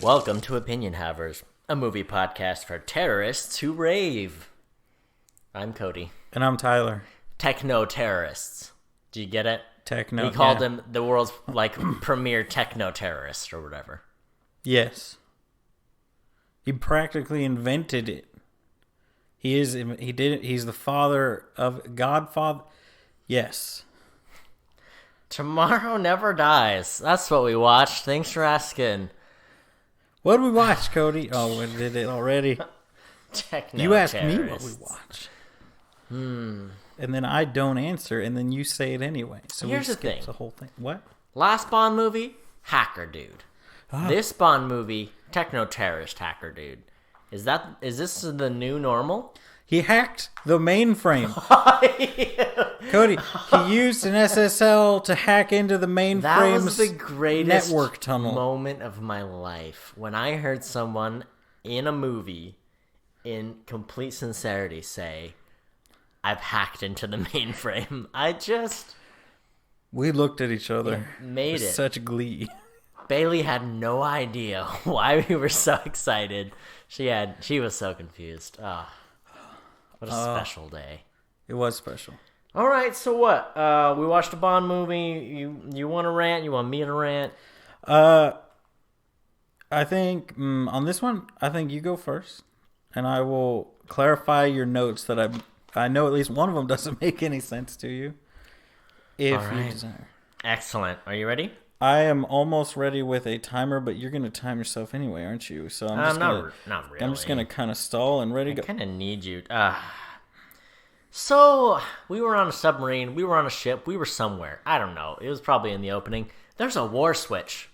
Welcome to Opinion Havers, a movie podcast for terrorists who rave. I'm Cody. And I'm Tyler. Techno-terrorists. Do you get it? Techno. He called him the world's, premier techno-terrorist or whatever. Yes. He practically invented it. He did it. He's the father of Godfather. Yes. Tomorrow Never Dies. That's what we watched. Thanks for asking. What did we watch, Cody? Oh, we did it already. You asked me what we watched. And then I don't answer, and then you say it anyway. So here's we the thing. The whole thing. What? Last Bond movie, hacker dude. Ah. This Bond movie, techno-terrorist hacker dude. Is this the new normal? He hacked the mainframe. Cody, he used an SSL to hack into the mainframe's That was the greatest network tunnel moment of my life when I heard someone in a movie, in complete sincerity, say, "I've hacked into the mainframe." We looked at each other. Made with it. Such glee. Bailey had no idea why we were so excited. She was so confused. Oh, what a special day. It was special. All right, so what? We watched a Bond movie. You want to rant? You want me to rant? I think on this one, I think you go first, and I will clarify your notes that I know at least one of them doesn't make any sense to you. If you desire. Excellent. Are you ready? I am almost ready with a timer, but you're going to time yourself anyway, aren't you? So I'm just not really. I'm just going to kind of stall and ready to go. I kind of need you. So we were on a submarine. We were on a ship. We were somewhere. I don't know. It was probably in the opening. There's a war switch.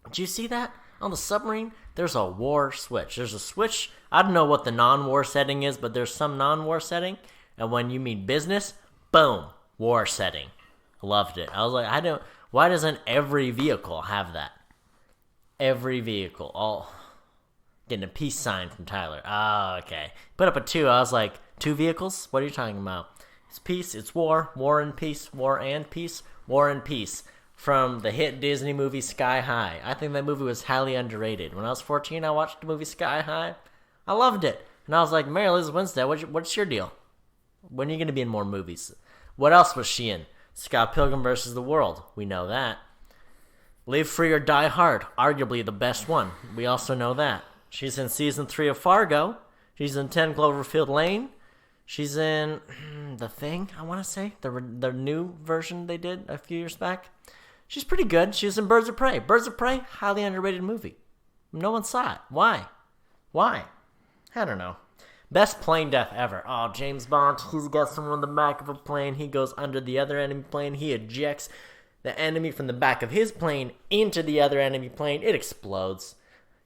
Did you see that? On the submarine, there's a war switch. There's a switch. I don't know what the non-war setting is, but there's some non-war setting. And when you mean business, boom, war setting. Loved it. I was like, why doesn't every vehicle have that? Every vehicle. Oh, getting a peace sign from Tyler. Oh, okay. Put up a 2. I was like, 2 vehicles? What are you talking about? It's peace, it's war, war and peace, war and peace, war and peace. From the hit Disney movie Sky High. I think that movie was highly underrated. When I was 14, I watched the movie Sky High. I loved it. And I was like, Mary Liz Winstead, what's your deal? When are you going to be in more movies? What else was she in? Scott Pilgrim vs. the World. We know that. Live Free or Die Hard. Arguably the best one. We also know that. She's in Season 3 of Fargo. She's in 10 Cloverfield Lane. She's in The Thing, I want to say. The new version they did a few years back. She's pretty good. She was in Birds of Prey. Birds of Prey, highly underrated movie. No one saw it. Why? I don't know. Best plane death ever. Oh, James Bond, he's got someone on the back of a plane. He goes under the other enemy plane. He ejects the enemy from the back of his plane into the other enemy plane. It explodes.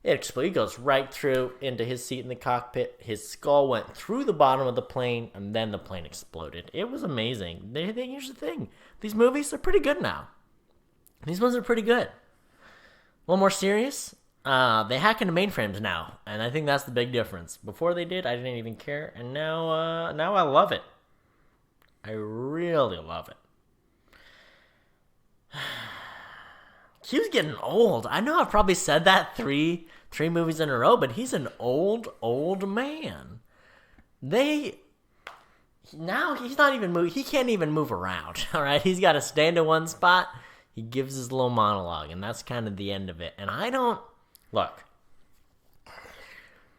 He goes right through into his seat in the cockpit. His skull went through the bottom of the plane, and then the plane exploded. It was amazing. Here's the thing. These movies are pretty good now. These ones are pretty good. A little more serious. They hack into mainframes now, and I think that's the big difference. Before they did, I didn't even care, and now I love it. I really love it. Q's getting old. I know I've probably said that three movies in a row, but he's an old man. Now he's not even moving. He can't even move around. All right, he's got to stand in one spot. He gives his little monologue, and that's kind of the end of it. And I don't look.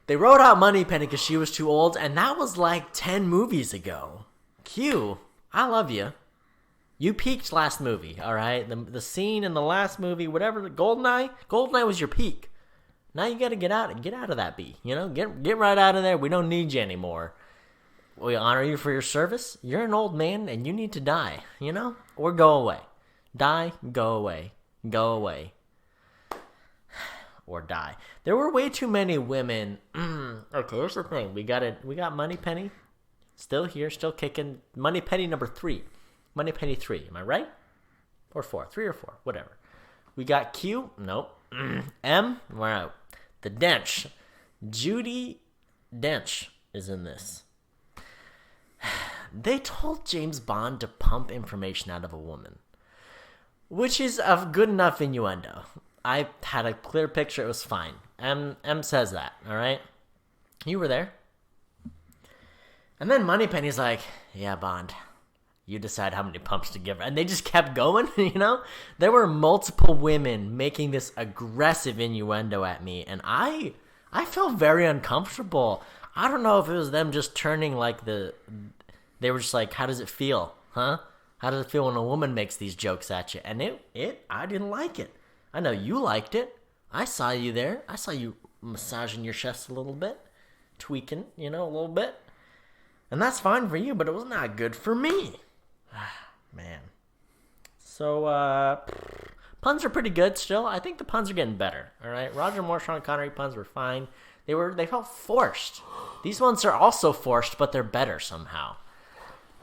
They wrote out Moneypenny because she was too old, and that was like 10 movies ago. Q, I love you. You peaked last movie, all right? The scene in the last movie, whatever, the Goldeneye was your peak. Now you got to get out of that B. You know, get right out of there. We don't need you anymore. We honor you for your service. You're an old man, and you need to die, you know? Or go away. Die, go away. Go away. Or die. There were way too many women. Okay, here's the thing. We got Moneypenny. Still here, still kicking. Moneypenny number 3. Moneypenny 3. Am I right? Or 4. 3 or 4. Whatever. We got Q. Nope. M. We're out. The Dench. Judi Dench is in this. They told James Bond to pump information out of a woman. Which is a good enough innuendo. I had a clear picture. It was fine. M says that, all right? You were there. And then Moneypenny's like, yeah, Bond, you decide how many pumps to give her. And they just kept going, you know? There were multiple women making this aggressive innuendo at me, and I felt very uncomfortable. I don't know if it was them just turning like they were just like, how does it feel, huh? How does it feel when a woman makes these jokes at you? And I didn't like it. I know you liked it. I saw you there. I saw you massaging your chest a little bit, tweaking, a little bit. And that's fine for you, but it was not good for me. Man. So, puns are pretty good still. I think the puns are getting better, all right? Roger Moore, Sean Connery puns were fine. They felt forced. These ones are also forced, but they're better somehow.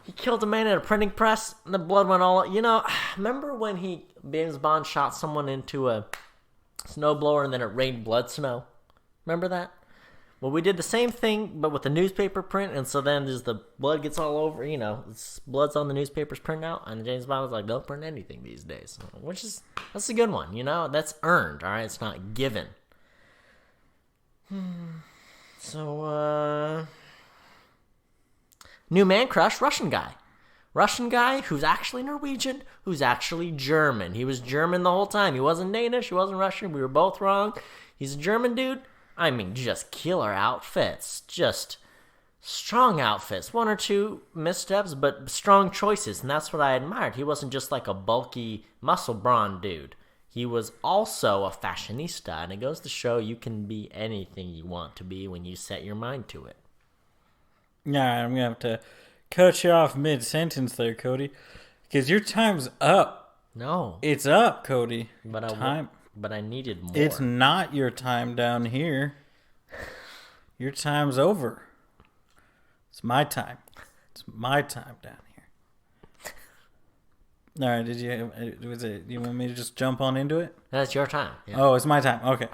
He killed a man at a printing press, and the blood went all... remember when James Bond shot someone into a snowblower and then it rained blood snow? Remember that? Well, we did the same thing, but with the newspaper print, and so then the blood gets all over, blood's on the newspaper's printed out, and James Bond was like, don't print anything these days. That's a good one, That's earned, all right? It's not given. So, new man crush, Russian guy who's actually Norwegian, who's actually German. He was German the whole time. He wasn't Danish, he wasn't Russian. We were both wrong. He's a German dude. I mean, just killer outfits. Just strong outfits. One or two missteps, but strong choices, and that's what I admired. He wasn't just like a bulky, muscle-brawn dude. He was also a fashionista, and it goes to show you can be anything you want to be when you set your mind to it. Yeah, I'm going to have to cut you off mid-sentence there, Cody, because your time's up. No. It's up, Cody. But I needed more. It's not your time down here. Your time's over. It's my time. It's my time down here. All right, you want me to just jump on into it? That's your time. Yeah. Oh, it's my time. Okay.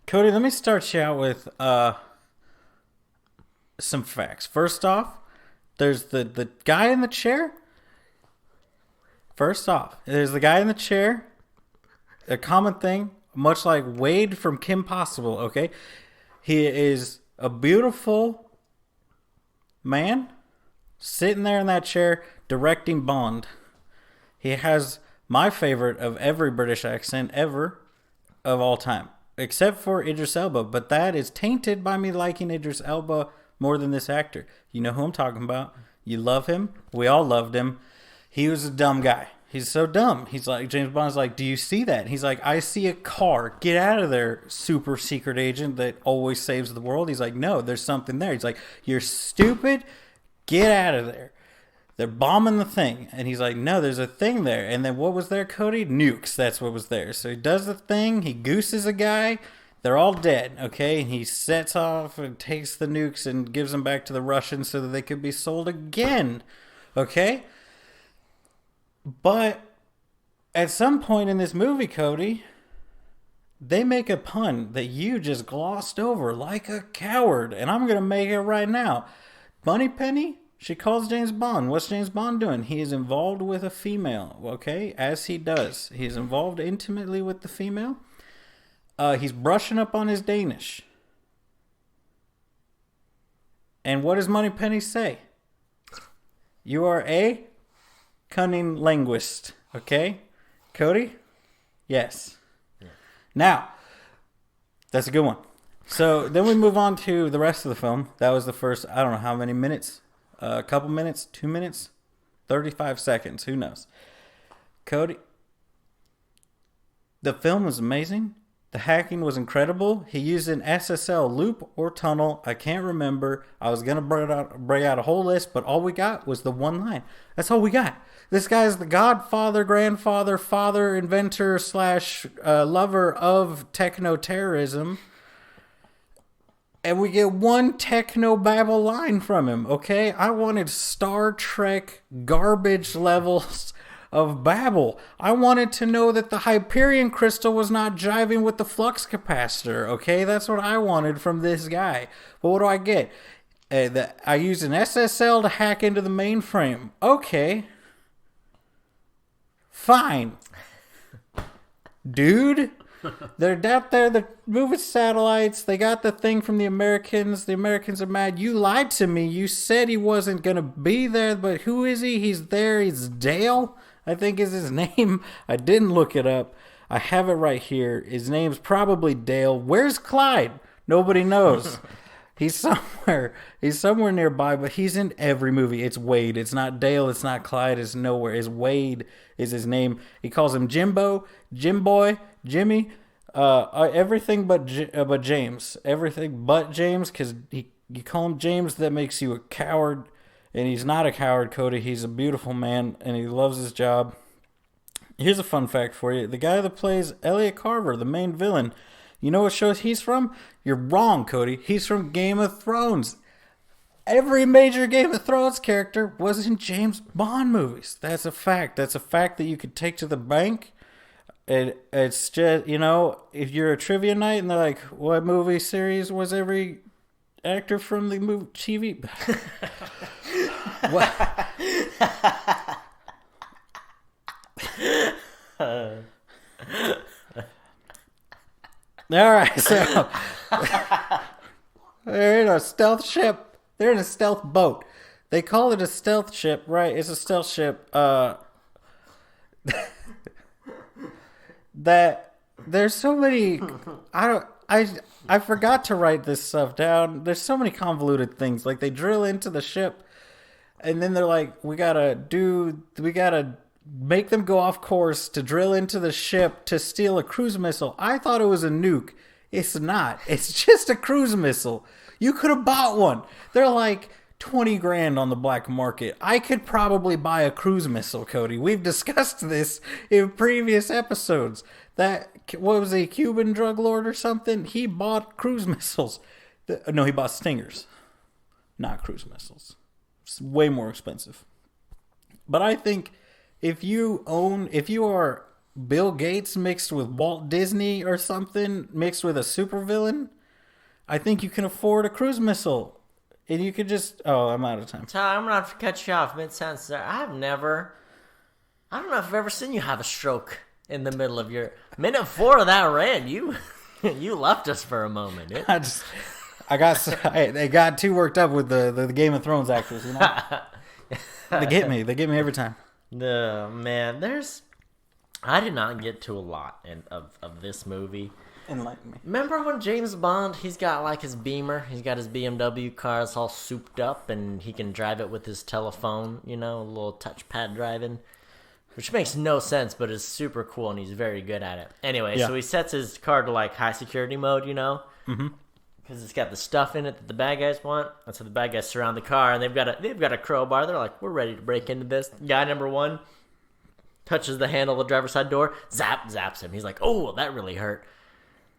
Cody, let me start you out with some facts. First off, there's the guy in the chair. First off, there's the guy in the chair. A common thing, much like Wade from Kim Possible, okay? He is a beautiful man sitting there in that chair directing Bond. He has my favorite of every British accent ever of all time, except for Idris Elba, but that is tainted by me liking Idris Elba more than this actor. You know who I'm talking about. You love him. We all loved him. He was a dumb guy. He's so dumb. He's like, James Bond's like, do you see that? He's like, I see a car. Get out of there, super secret agent that always saves the world. He's like, no, there's something there. He's like, you're stupid. Get out of there. They're bombing the thing. And he's like, no, there's a thing there. And then what was there, Cody? Nukes. That's what was there. So he does the thing. He gooses a guy. They're all dead, okay? And he sets off and takes the nukes and gives them back to the Russians so that they could be sold again, okay? But at some point in this movie, Cody, they make a pun that you just glossed over like a coward, and I'm going to make it right now. Moneypenny, she calls James Bond. What's James Bond doing? He is involved with a female, okay? As he does. He's involved intimately with the female. He's brushing up on his Danish. And what does Moneypenny say? You are a cunning linguist, okay? Cody? Yes. Yeah. Now, that's a good one. So then we move on to the rest of the film. That was the first, I don't know how many minutes. A couple minutes, 2 minutes, 35 seconds. Who knows? Cody, the film was amazing. The hacking was incredible. He used an SSL loop or tunnel. I can't remember. I was going to bring out a whole list, but all we got was the one line. That's all we got. This guy's the godfather, grandfather, father, inventor / lover of techno-terrorism. And we get one techno-babble line from him, okay? I wanted Star Trek garbage levels of babble. I wanted to know that the Hyperion crystal was not jiving with the flux capacitor, okay? That's what I wanted from this guy. But what do I get? I used an SSL to hack into the mainframe. Okay. Fine. Dude, they're out there, they're moving satellites. They got the thing from the Americans. The Americans are mad. You lied to me. You said he wasn't going to be there, but who is he? He's there. He's Dale, I think is his name. I didn't look it up. I have it right here. His name's probably Dale. Where's Clyde? Nobody knows. He's somewhere. He's somewhere nearby, but he's in every movie. It's Wade. It's not Dale. It's not Clyde. It's nowhere. It's Wade is his name. He calls him Jimbo, Jim Boy, Jimmy, everything but James. Everything but James, because you call him James, that makes you a coward. And he's not a coward, Cody. He's a beautiful man, and he loves his job. Here's a fun fact for you. The guy that plays Elliot Carver, the main villain, you know what shows he's from? You're wrong, Cody. He's from Game of Thrones. Every major Game of Thrones character was in James Bond movies. That's a fact. That's a fact that you could take to the bank. It's just, if you're a trivia night and they're like, what movie series was every actor from the movie TV? What? All right, so they're in a stealth ship. They're in a stealth boat. They call it a stealth ship, right? It's a stealth ship. That there's so many. I forgot to write this stuff down. There's so many convoluted things. Like they drill into the ship, and then they're like, we gotta make them go off course to drill into the ship to steal a cruise missile. I thought it was a nuke. It's not. It's just a cruise missile. You could have bought one. They're like 20 grand on the black market. I could probably buy a cruise missile, Cody. We've discussed this in previous episodes. What was he, a Cuban drug lord or something? He bought cruise missiles. No, he bought Stingers. Not cruise missiles. It's way more expensive. But I think if you are Bill Gates mixed with Walt Disney or something, mixed with a supervillain, I think you can afford a cruise missile. And you could just... Oh, I'm out of time. Tyler, I'm going to have to cut you off mid-sentence there. I don't know if I've ever seen you have a stroke in the middle of your... Minute 4 of that rant, you left us for a moment. They got too worked up with the Game of Thrones actors, They get me every time. No, man, I did not get to a lot of this movie. Enlighten me. Remember when James Bond, he's got like his Beamer, he's got his BMW car, it's all souped up, and he can drive it with his telephone, a little touchpad driving, which makes no sense, but is super cool, and he's very good at it. Anyway, So he sets his car to like high security mode, Mm-hmm. Because it's got the stuff in it that the bad guys want. And so the bad guys surround the car, and they've got a crowbar. They're like, we're ready to break into this. Guy number 1 touches the handle of the driver's side door, zaps him. He's like, oh, well, that really hurt.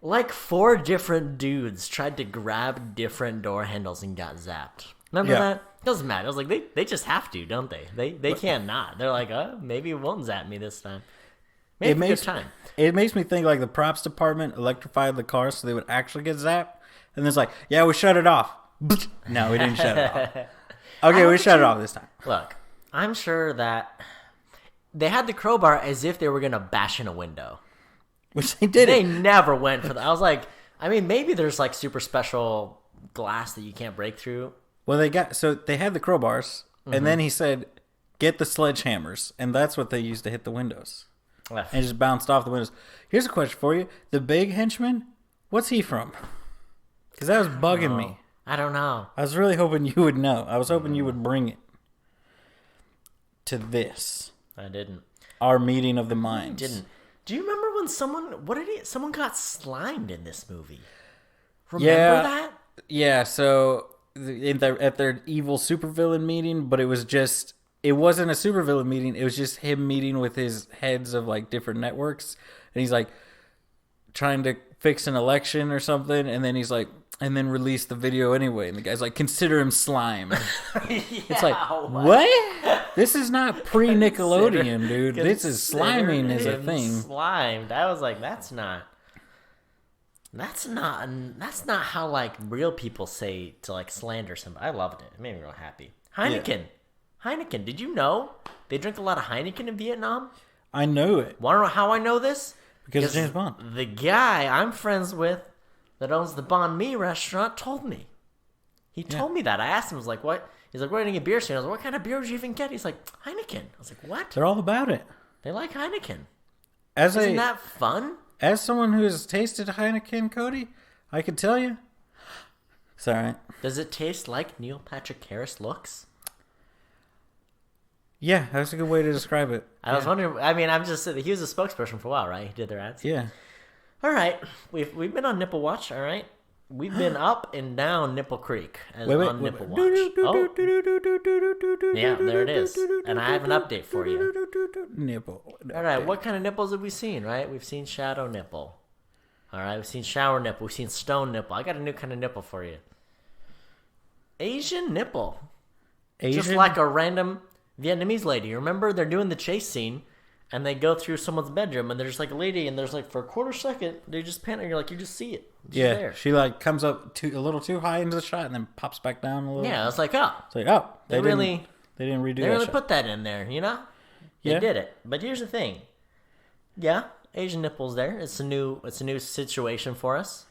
Like 4 different dudes tried to grab different door handles and got zapped. Remember that? Doesn't matter. I was like, they just have to, don't they? They can't not. They're like, maybe it won't zap me this time. Maybe it makes time. It makes me think like the props department electrified the car so they would actually get zapped. And it's like, yeah, we shut it off. No, we didn't shut it off. Okay, we shut it off this time. Look, I'm sure that they had the crowbar as if they were going to bash in a window. Which they did. They never went for that. I was like, maybe there's like super special glass that you can't break through. Well, they had the crowbars, and then he said, get the sledgehammers. And that's what they used to hit the windows. And it just bounced off the windows. Here's a question for you. The big henchman, what's he from? Because that was bugging me. I don't know. I was really hoping you would know. I was hoping you would bring it to this. I didn't. Our meeting of the minds. Didn't. Do you remember when someone got slimed in this movie? Remember that? Yeah, so at their evil supervillain meeting, but it wasn't a supervillain meeting, it was just him meeting with his heads of like different networks, and he's like trying to fix an election or something, and then he's like, and then release the video anyway, and the guy's like, consider him slime. It's like, what? This is not pre-Nickelodeon, dude. This is sliming is a thing. Slimed. I was like, that's not how like real people say to like slander somebody. I loved it. It made me real happy. Heineken. Did you know they drink a lot of Heineken in Vietnam? I know it. Want to know how I know this? Because of James Bond. The guy I'm friends with that owns the Banh Mi restaurant told me. He told me that. I asked him, I was like, what? He's like, we're going to get beer soon. I was like, what kind of beer would you even get? He's like, Heineken. I was like, what? They're all about it. They like Heineken. Isn't that fun? As someone who has tasted Heineken, Cody, I can tell you. It's all right. Does it taste like Neil Patrick Harris looks? Yeah, that's a good way to describe it. I was wondering. I mean, I'm just he was a spokesperson for a while, right? He did their ads. Yeah. All right, we've been on Nipple Watch. All right, we've been up and down Nipple Creek on Nipple Watch. Oh, yeah, there it is. And I have an update for you. Nipple. All right, what kind of nipples have we seen? Right, we've seen shadow nipple. All right, we've seen shower nipple. We've seen stone nipple. I got a new kind of nipple for you. Asian nipple. Just like a random Vietnamese lady. Remember, they're doing the chase scene, and they go through someone's bedroom, and there's like a lady, and there's like for a quarter second, they just pan, and you're like, you just see it. She's there. She like comes up a little too high into the shot, and then pops back down a little. Yeah, it's like, oh. It's like, oh. They didn't redo they They really put that in there, you know? They did it. But here's the thing. Yeah, Asian nipples there. It's a new situation for us.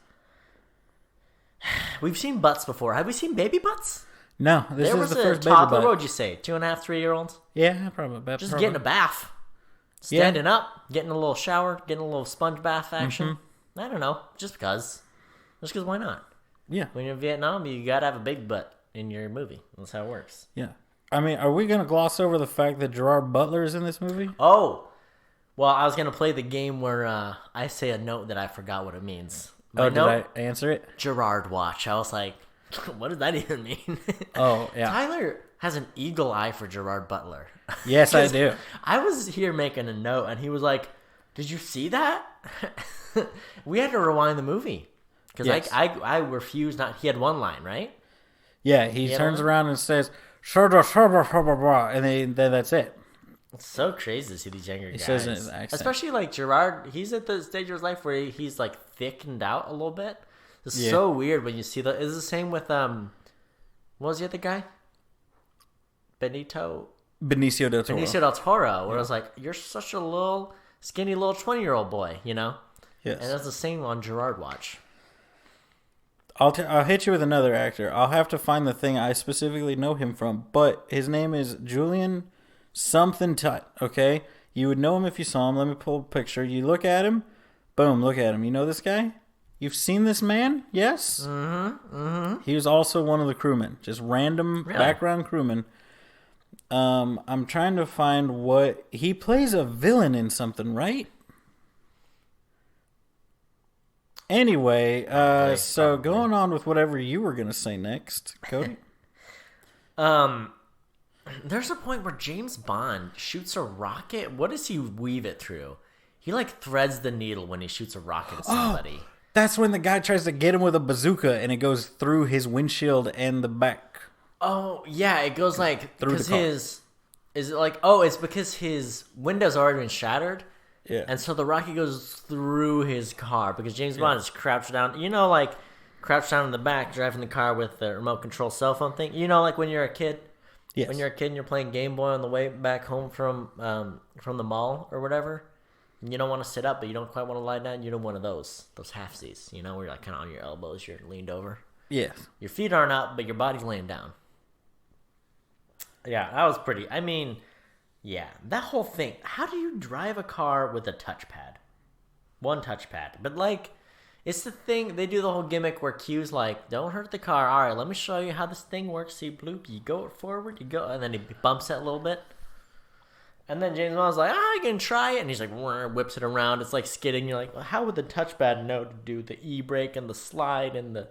We've seen butts before. Have we seen baby butts? No, this there is was the a first toddler. baby butt. What would you say? 2.5, 3-year-olds? Yeah, probably. Just getting a bath, standing up, getting a little shower, getting a little sponge bath action. I don't know, just because. Why not? Yeah. When you're in Vietnam, you gotta have a big butt in your movie. That's how it works. Yeah. I mean, are we gonna gloss over the fact that Gerard Butler is in this movie? Oh, well, I was gonna play the game where I say a note that I forgot what it means. Did I answer it? Gerard Watch. I was like, what does that even mean? Oh, yeah. Tyler has an eagle eye for Gerard Butler. Yes, I do. I was here making a note, and he was like, did you see that? We had to rewind the movie. Because I refused not... He had one line, right? Yeah, he turns around and says, and then that's it. It's so crazy to see these younger guys. He says it in his accent. Especially like Gerard, he's at the stage of his life where he's like thickened out a little bit. It's so weird when you see that. It's the same with, what was the other guy? Benicio del Toro. Where I was like, you're such a little, skinny little 20-year-old boy, you know? Yes. And that's the same on Gerard Watch. I'll hit you with another actor. I'll have to find the thing I specifically know him from, but his name is Julian something Tut, okay? You would know him if you saw him. Let me pull a picture. You look at him. Boom, look at him. You know this guy? You've seen this man? Yes? He was also one of the crewmen. Just random background crewman. I'm trying to find what... He plays a villain in something, right? Anyway, so going on with whatever you were going to say next, Cody. There's a point where James Bond shoots a rocket. What does he weave it through? He like threads the needle when he shoots a rocket at somebody. Oh, that's when the guy tries to get him with a bazooka and it goes through his windshield and the back. Oh, yeah, it goes like through the car. It's because his window's already been shattered. Yeah. And so the rocket goes through his car because James Bond is crouched down. You know, like crouched down in the back driving the car with the remote control cell phone thing. You know, like when you're a kid. Yes. When you're a kid and you're playing Game Boy on the way back home from the mall or whatever, and you don't want to sit up, but you don't quite want to lie down. You're one of those halfsies, you know, where you're like kind of on your elbows, you're leaned over. Yes. Your feet aren't up, but your body's laying down. Yeah, that was pretty. I mean, yeah, that whole thing. How do you drive a car with a touchpad? One touchpad, but like. It's the thing, they do the whole gimmick where Q's like, don't hurt the car. All right, let me show you how this thing works. See, bloop, you go forward, you go, and then he bumps it a little bit. And then James Bond's like, I can try it. And he's like, whips it around. It's like skidding. You're like, well, how would the touchpad know to do the e-brake and the slide and the...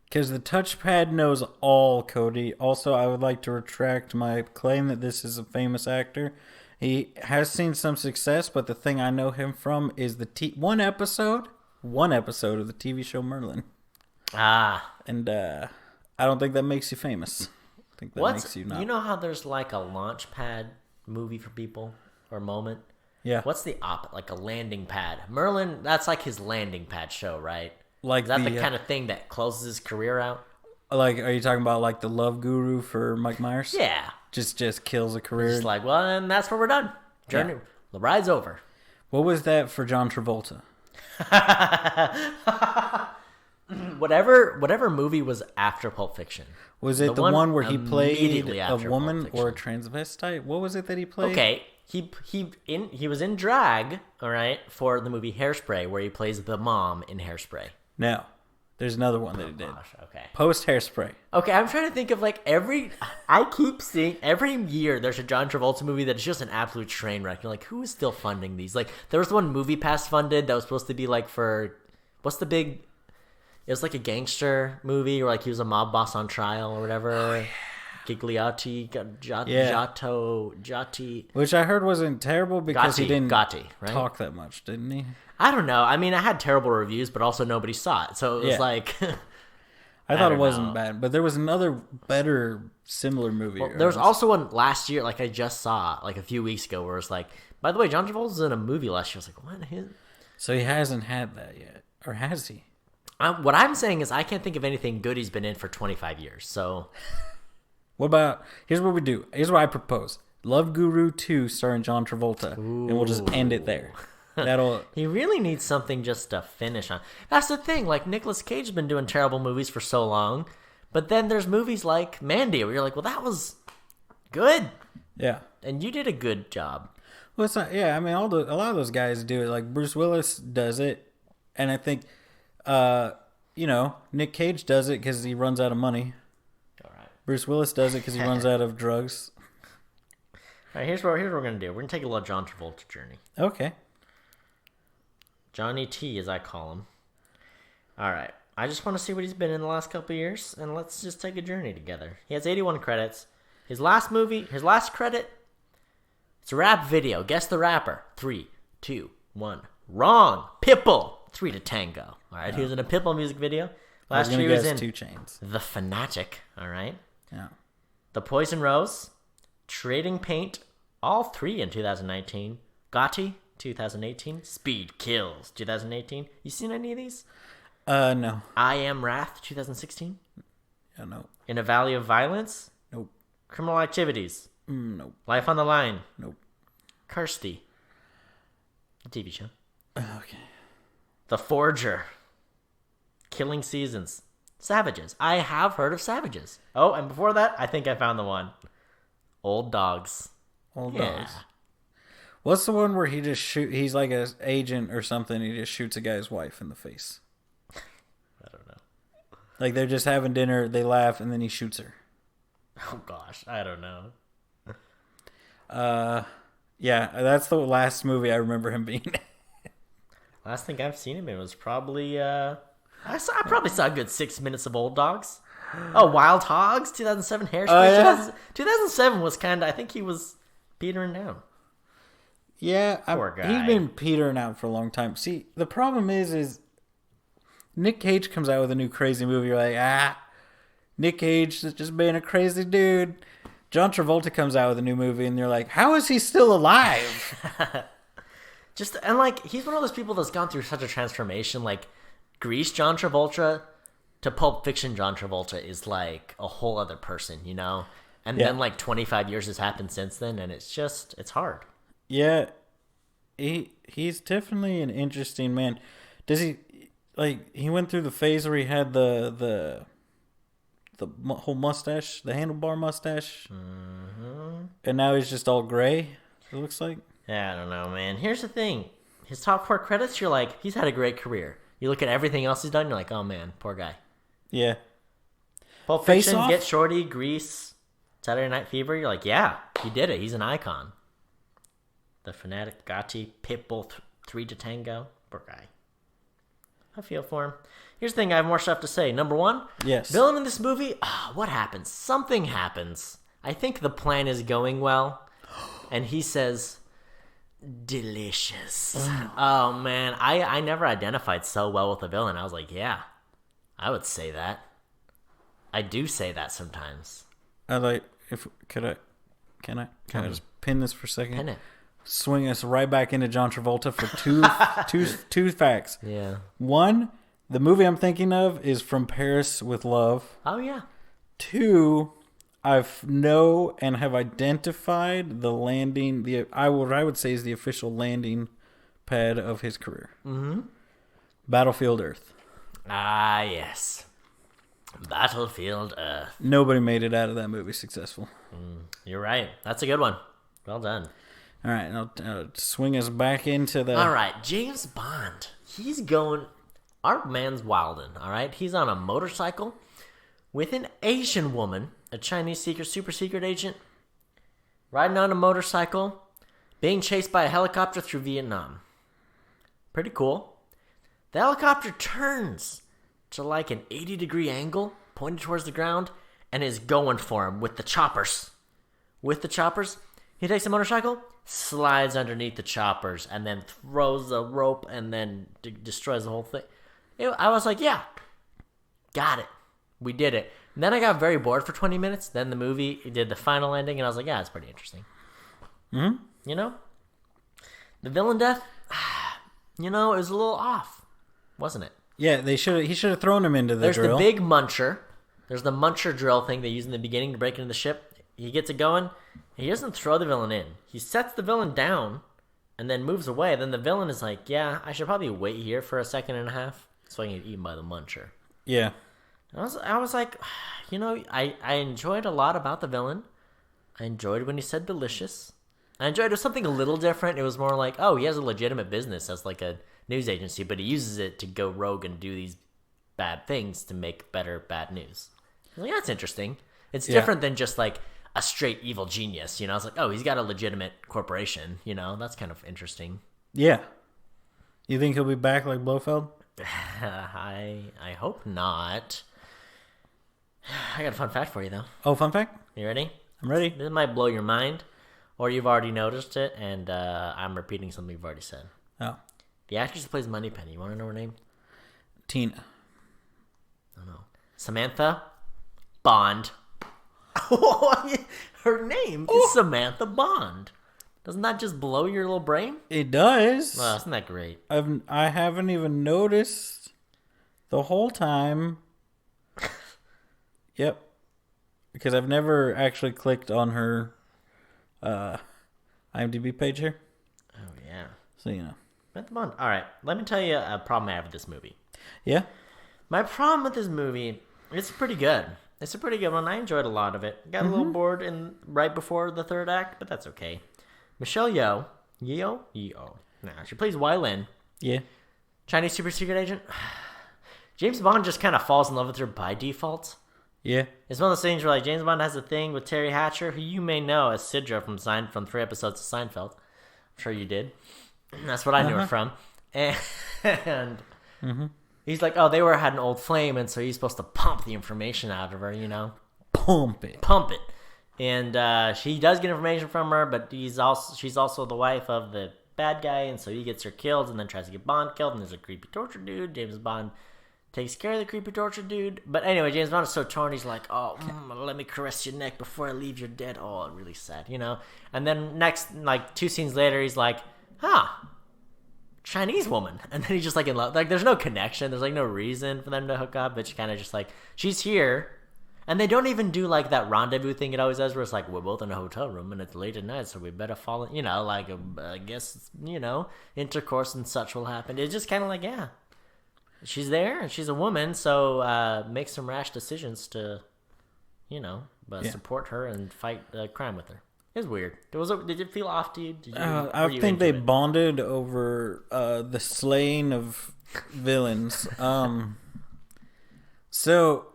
Because the touchpad knows all, Cody. Also, I would like to retract my claim that this is a famous actor. He has seen some success, but the thing I know him from is the one episode of the TV show Merlin. And I don't think that makes you famous. I think that makes you not. You know how there's like a launch pad movie for people or moment? Yeah. What's the opposite? Like a landing pad. Merlin, that's like his landing pad show, right? Like is that the kind of thing that closes his career out? Like, are you talking about like the Love Guru for Mike Myers? Yeah. Just kills a career. It's like, well, and that's where we're done. Journey. Yeah. The ride's over. What was that for John Travolta? Whatever movie was after Pulp Fiction. Was it the one where he played a after woman Pulp or a Fiction. transvestite? What was it that he played? Okay, he was in drag, all right, for the movie Hairspray, where he plays the mom in Hairspray. No. There's another one that he did. Gosh, okay. Post Hairspray. Okay, I'm trying to think of I keep seeing every year there's a John Travolta movie that's just an absolute train wreck. You're like, who is still funding these? Like, there was one MoviePass funded that was supposed to be like for, what's the big, it was like a gangster movie where like he was a mob boss on trial or whatever. Oh, yeah. Gigliotti, Jotti. Which I heard wasn't terrible because he didn't right? talk that much, didn't he? I don't know. I mean, I had terrible reviews, but also nobody saw it. So it was like... I thought it wasn't bad, but there was another better similar movie. Well, there was also one last year, like I just saw, like a few weeks ago, where it's like, by the way, John Travolta's in a movie last year. I was like, what? So he hasn't had that yet. Or has he? What I'm saying is I can't think of anything good he's been in for 25 years, so... What about... Here's what we do. Here's what I propose. Love Guru 2 starring John Travolta. Ooh. And we'll just end it there. He really needs something just to finish on. That's the thing. Like, Nicolas Cage has been doing terrible movies for so long, but then there's movies like Mandy where you're like, well, that was good. Yeah. And you did a good job. Well, it's not... Yeah, I mean, a lot of those guys do it. Like, Bruce Willis does it. And I think, Nick Cage does it because he runs out of money. Bruce Willis does it because he runs out of drugs. All right, here's what we're going to do. We're going to take a little John Travolta journey. Okay. Johnny T, as I call him. All right. I just want to see what he's been in the last couple of years, and let's just take a journey together. He has 81 credits. His last credit, it's a rap video. Guess the rapper. 3, 2, 1. Wrong. Pitbull. 3 to Tango. All right, he was in a Pitbull music video. Last year he was in 2 Chainz. The Fanatic. All right. Yeah. The Poison Rose, Trading Paint, all 3 in 2019. Gotti, 2018. Speed Kills, 2018. You seen any of these? No. I Am Wrath, 2016. Yeah, no. In a Valley of Violence. Nope. Criminal Activities. Nope. Life on the Line. Nope. Kirsty, the TV show. Okay. The Forger. Killing Seasons. Savages. I have heard of Savages. Oh, and before that, I think I found the one. Old Dogs. Old Dogs. What's the one where he just he's like an agent or something, he just shoots a guy's wife in the face? I don't know. Like they're just having dinner, they laugh, and then he shoots her. Oh gosh, I don't know. Yeah, that's the last movie I remember him being in. Last thing I've seen him in was probably I probably saw a good 6 minutes of Old Dogs. Oh, Wild Hogs, 2007 Hairspray. Oh, yeah? 2007 was kind of, I think he was petering down. Yeah, poor guy. He's been petering out for a long time. See, the problem is Nick Cage comes out with a new crazy movie. You're like, Nick Cage is just being a crazy dude. John Travolta comes out with a new movie, and you're like, how is he still alive? He's one of those people that's gone through such a transformation. Like, Grease John Travolta to Pulp Fiction John Travolta is like a whole other person, you know? And then like 25 years has happened since then, and it's hard. Yeah, he's definitely an interesting man. Does he, like, he went through the phase where he had the whole mustache, the handlebar mustache, and now he's just all gray, it looks like. Yeah, I don't know, man. Here's the thing. His top 4 credits, you're like, he's had a great career. You look at everything else he's done, you're like, oh man, poor guy. Yeah. Pulp Fiction, Get Shorty, Grease, Saturday Night Fever, you're like, yeah, he did it. He's an icon. The Fanatic, Gotti, Pitbull, 3 to Tango. Poor guy. I feel for him. Here's the thing, I have more stuff to say. Number 1, yes. Villain in this movie, what happens? Something happens. I think the plan is going well. And he says, delicious. Oh, man. I never identified so well with the villain. I was like, yeah, I would say that. I do say that sometimes. Can I just pin this for a second? Pin it. Swing us right back into John Travolta for two facts. Yeah. 1, the movie I'm thinking of is From Paris with Love. Oh, yeah. 2, know and have identified the landing. I would say is the official landing pad of his career. Mm-hmm. Battlefield Earth. Ah, yes. Battlefield Earth. Nobody made it out of that movie successful. You're right. That's a good one. Well done. All right, now swing us back into the... All right, James Bond. He's going... Our man's wildin', all right? He's on a motorcycle with an Asian woman, a Chinese super secret agent, riding on a motorcycle, being chased by a helicopter through Vietnam. Pretty cool. The helicopter turns to like an 80-degree angle, pointed towards the ground, and is going for him with the choppers. He takes the motorcycle, slides underneath the choppers, and then throws the rope and then destroys the whole thing. I was like, yeah, got it. We did it. And then I got very bored for 20 minutes. Then the movie did the final ending, and I was like, yeah, it's pretty interesting. Mm-hmm. You know? The villain death, it was a little off, wasn't it? Yeah, he should have thrown him into the drill. There's the big muncher. There's the muncher drill thing they use in the beginning to break into the ship. He gets it going. He doesn't throw the villain in. He sets the villain down and then moves away. Then the villain is like, yeah, I should probably wait here for a second and a half so I can get eaten by the muncher. Yeah. I was like, I enjoyed a lot about the villain. I enjoyed when he said delicious. I enjoyed it was something a little different. It was more like, oh, he has a legitimate business as like a news agency, but he uses it to go rogue and do these bad things to make better bad news. I was like, that's interesting. It's different than just like a straight evil genius. I was like, oh, he's got a legitimate corporation. That's kind of interesting. Yeah. You think he'll be back like Blofeld? I hope not. I got a fun fact for you, though. Oh, fun fact? You ready? I'm ready. This might blow your mind, or you've already noticed it, and I'm repeating something you've already said. Oh. The actress who plays Moneypenny, you want to know her name? Tina. I don't know. Samantha Bond. Her name is Samantha Bond. Doesn't that just blow your little brain? It does. Well, isn't that great? I haven't even noticed the whole time. Yep. Because I've never actually clicked on her IMDb page here. Oh, yeah. So, Samantha Bond. All right. Let me tell you a problem I have with this movie. Yeah? My problem with this movie, it's pretty good. It's a pretty good one. I enjoyed a lot of it. Got a little bored right before the third act, but that's okay. Michelle Yeoh. Nah, she plays Wai-Lin. Yeah. Chinese super secret agent. James Bond just kind of falls in love with her by default. Yeah. It's one of those things where like James Bond has a thing with Terry Hatcher, who you may know as Sidra from 3 episodes of Seinfeld. I'm sure you did. That's what I knew her from. And he's like, oh, they had an old flame, and so he's supposed to pump the information out of her, Pump it. And she does get information from her, but she's also the wife of the bad guy, and so he gets her killed and then tries to get Bond killed, and there's a creepy torture dude. James Bond takes care of the creepy torture dude. But anyway, James Bond is so torn, he's like, oh, let me caress your neck before I leave you dead. Oh, really sad, And then next, like 2 scenes later, he's like, Chinese woman. And then he's just like in love. Like, there's no connection. There's like no reason for them to hook up. It's kind of just like, she's here. And they don't even do like that rendezvous thing it always does where it's like, we're both in a hotel room and it's late at night, so we better fall in, I guess, intercourse and such will happen. It's just kind of like, yeah, she's there and she's a woman, so make some rash decisions to, support her and fight crime with her. It was weird. Did it feel off to you? I think they bonded over the slaying of villains. So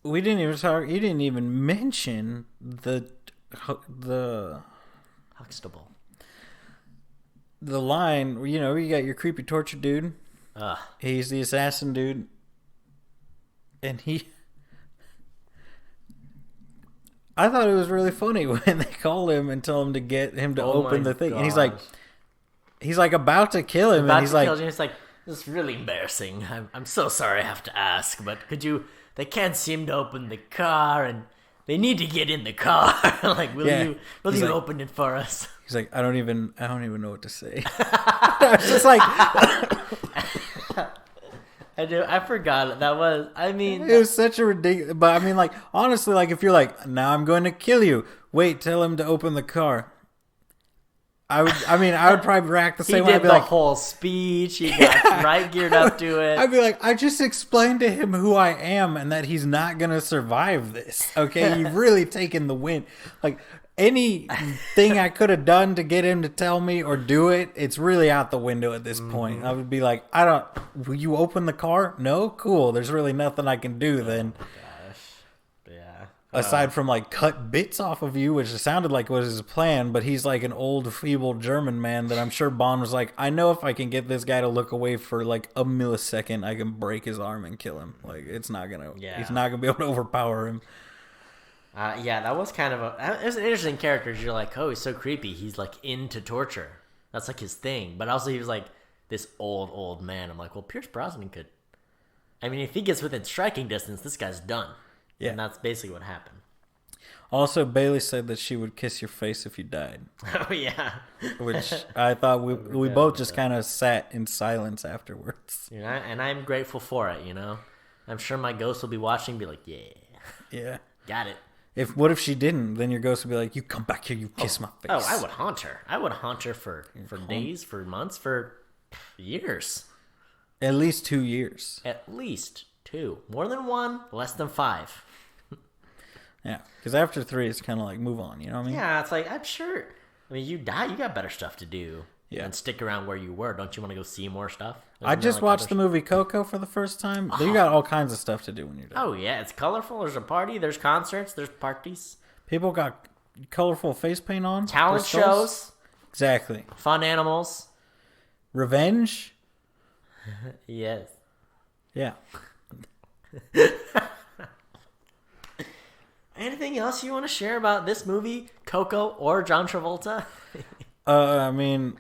we didn't even talk. You didn't even mention the Huxtable. The line. You got your creepy torture dude. Ugh. He's the assassin dude, and I thought it was really funny when they call him and tell him to get him to open the thing. God. And he's like about to kill him. And he's like, this is really embarrassing. I'm so sorry I have to ask, but they can't seem to open the car and they need to get in the car. Like, will you open it for us? He's like, I don't even know what to say. I was just like, I do. I forgot it. That was. I mean, It was such a ridiculous. But I mean, like, honestly, like, if you're like, now I'm going to kill you. Wait, tell him to open the car. I would probably react the he same way. did I'd be the like, whole speech. He got right geared up to it. I'd be like, I just explained to him who I am and that he's not going to survive this. Okay, you've really taken the win. Like, anything I could have done to get him to tell me or do it, it's really out the window at this point. I would be like, will you open the car? No? Cool. There's really nothing I can do then. Yeah. Aside from like cut bits off of you, which sounded like was his plan, but he's like an old, feeble German man that I'm sure Bond was like, I know if I can get this guy to look away for like a millisecond, I can break his arm and kill him. Like, he's not gonna be able to overpower him. Yeah, that was kind of it was an interesting character. You're like, oh, he's so creepy. He's like into torture. That's like his thing. But also he was like this old man. I'm like, well, Pierce Brosnan could. I mean, if he gets within striking distance, this guy's done. Yeah. And that's basically what happened. Also, Bailey said that she would kiss your face if you died. Oh, yeah. Which I thought we both just kind of sat in silence afterwards. You know, and I'm grateful for it, you know. I'm sure my ghost will be watching and be like, yeah. Yeah. Got it. What if she didn't? Then your ghost would be like, you come back here, you kiss my face. Oh, I would haunt her. I would haunt her for days, for months, for years. At least 2 years. At least 2. More than 1, less than 5. Yeah, because after 3, it's kind of like, move on, you know what I mean? Yeah, it's like, I'm sure. I mean, you die, you got better stuff to do than stick around where you were. Don't you want to go see more stuff? I just watched the movie Coco for the first time. You got all kinds of stuff to do when you're done. Oh, yeah, it's colorful. There's a party. There's concerts. There's parties. People got colorful face paint on. Talent shows. Exactly. Fun animals. Revenge. Yes. Yeah. Anything else you want to share about this movie, Coco, or John Travolta? I mean,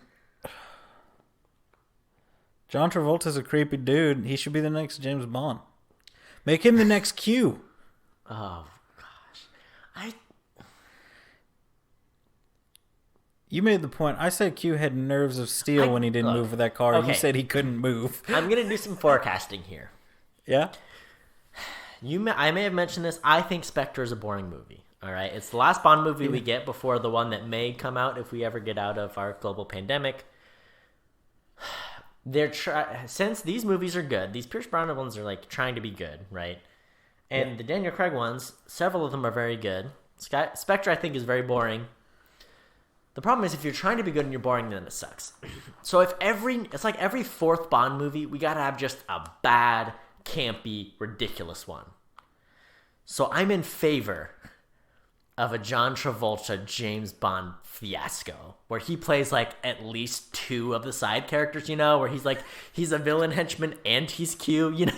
John Travolta's a creepy dude. He should be the next James Bond. Make him the next Q. Oh, gosh. You made the point. I said Q had nerves of steel when he didn't move with that car. Okay. You said he couldn't move. I'm going to do some forecasting here. Yeah? I may have mentioned this. I think Spectre is a boring movie. All right, it's the last Bond movie we get before the one that may come out if we ever get out of our global pandemic. Since these movies are good, these Pierce Brosnan ones are like trying to be good, right? And the Daniel Craig ones, several of them are very good. Spectre, I think, is very boring. The problem is if you're trying to be good and you're boring, then it sucks. So it's like every fourth Bond movie, we gotta have just a bad, campy, ridiculous one. So I'm in favor of a John Travolta James Bond fiasco where he plays like at least 2 of the side characters, you know, where he's a villain henchman and he's Q, you know,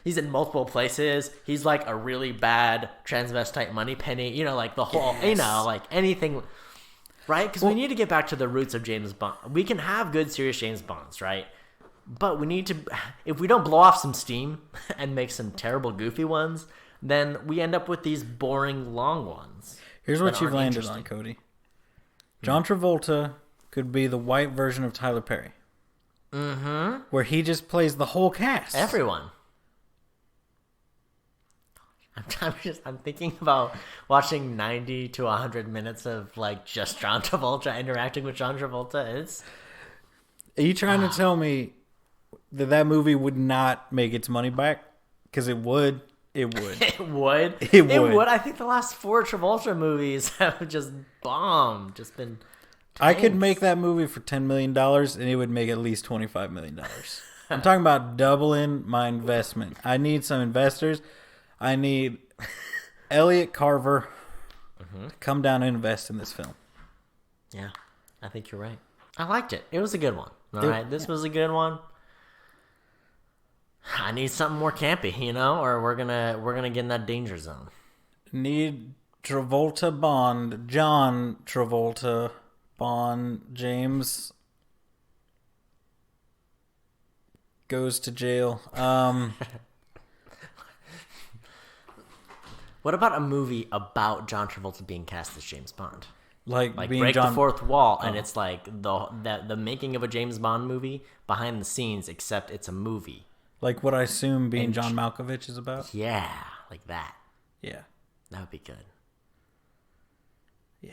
he's in multiple places. He's like a really bad transvestite moneypenny, you know, like the whole, you know, like anything, right? Because we need to get back to the roots of James Bond. We can have good, serious James Bonds, right? But we need to, if we don't blow off some steam and make some terrible, goofy ones, then we end up with these boring, long ones. Here's what you've landed on, Cody. John Travolta could be the white version of Tyler Perry. Mm-hmm. Where he just plays the whole cast. Everyone. I'm thinking about watching 90 to 100 minutes of like just John Travolta interacting with John Travolta. Are you trying to tell me that movie would not make its money back? Because it would. It would. It would. I think the last 4 Travolta movies have just bombed. Just been tanks. I could make that movie for $10 million and it would make at least $25 million. I'm talking about doubling my investment. I need some investors. I need Elliot Carver to come down and invest in this film. Yeah, I think you're right. I liked it. It was a good one. All right, this was a good one. I need something more campy, you know, or we're gonna get in that danger zone. Need Travolta Bond, John Travolta Bond, James goes to jail. What about a movie about John Travolta being cast as James Bond? Like being break the fourth wall, and it's like the making of a James Bond movie behind the scenes, except it's a movie. Like what I assume being And John Malkovich is about? Yeah, like that. Yeah. That would be good. Yeah.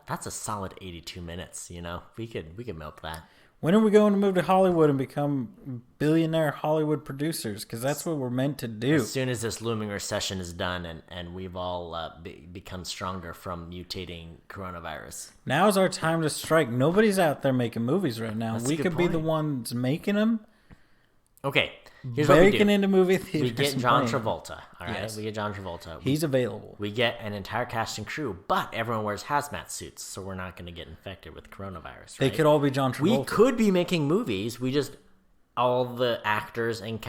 That's a solid 82 minutes, you know? We could milk that. When are we going to move to Hollywood and become billionaire Hollywood producers? Because that's what we're meant to do. As soon as this looming recession is done and we've all become stronger from mutating coronavirus. Now's our time to strike. Nobody's out there making movies right now. That's a We good could be the point. ones making them. Okay, here's what we Breaking do. into movie theaters. We get and John playing. Travolta, all right? Yes. We get John Travolta. He's available. We get an entire cast and crew, but everyone wears hazmat suits, so we're not going to get infected with coronavirus, They right? could all be John Travolta. We could be making movies. We just all the actors and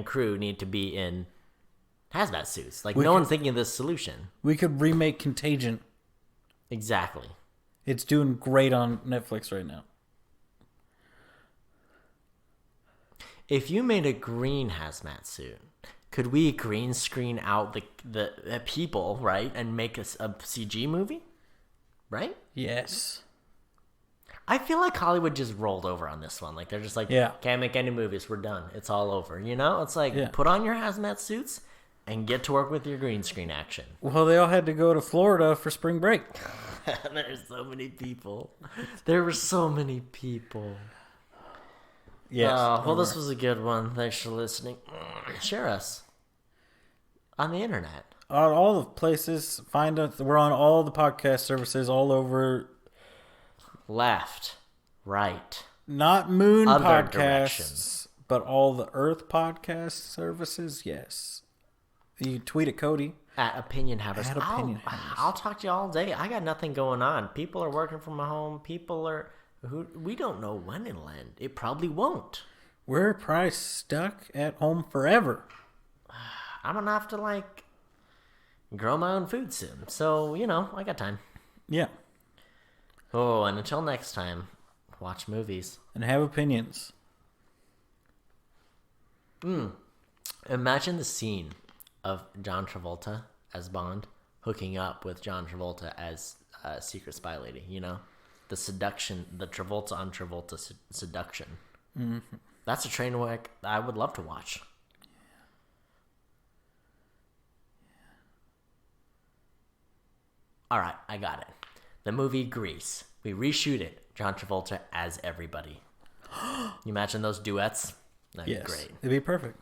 crew need to be in hazmat suits. Like no one's thinking of this solution. We could remake Contagion. Exactly. It's doing great on Netflix right now. If you made a green hazmat suit, could we green screen out the people, right, and make a CG movie, right? Yes. I feel like Hollywood just rolled over on this one. Like they're just like, Yeah. can't make any movies. We're done. It's all over. You know, it's like Yeah. put on your hazmat suits and get to work with your green screen action. Well, they all had to go to Florida for spring break. There's so many people. There were so many people. Yes. Well, this was a good one. Thanks for listening. Share us on the internet. On all the places, find us. We're on all the podcast services all over. Left, right. Not Moon Other podcasts, directions. but all the Earth podcast services. Yes. You tweet at Cody. At Opinion Havers. At Opinion Havers. I'll talk to you all day. I got nothing going on. People are working from home. People are... we don't know when it'll end. It probably won't. We're probably stuck at home forever. I'm gonna have to like grow my own food soon. So, you know, I got time. Yeah. Oh, and until next time, watch movies. And have opinions. Imagine the scene of John Travolta as Bond hooking up with John Travolta as Secret Spy Lady, you know? The seduction, the Travolta on Travolta seduction. Mm-hmm. That's a train wreck I would love to watch. All right, I got it. The movie Grease. We reshoot it. John Travolta as everybody. You imagine those duets? That'd be great. It'd be perfect.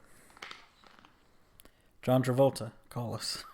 John Travolta, call us.